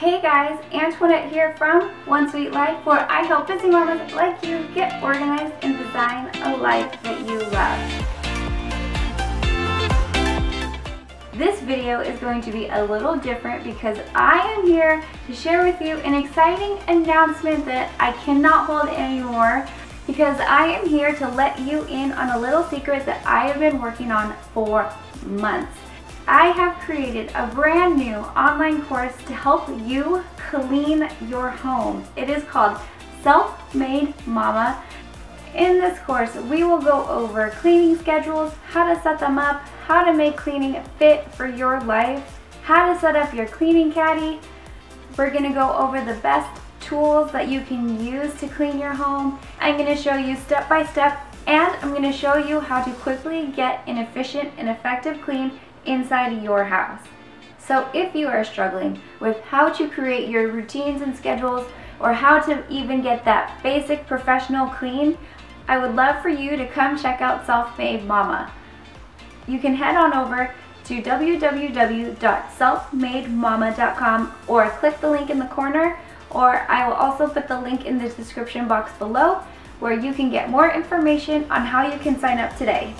Hey guys, Antoinette here from One Sweet Life, where I help busy mamas like you get organized and design a life that you love. This video is going to be a little different because I am here to share with you an exciting announcement that I cannot hold anymore, because I am here to let you in on a little secret that I have been working on for months. I have created a brand new online course to help you clean your home. It is called Self-Made Mama. In this course, we will go over cleaning schedules, how to set them up, how to make cleaning fit for your life, how to set up your cleaning caddy. We're going to go over the best tools that you can use to clean your home. I'm going to show you step by step, and I'm going to show you how to quickly get an efficient and effective clean inside your house. So if you are struggling with how to create your routines and schedules, or how to even get that basic professional clean, I would love for you to come check out Self-Made Mama. You can head on over to www.selfmademama.com or click the link in the corner, or I will also put the link in the description box below, where you can get more information on how you can sign up today.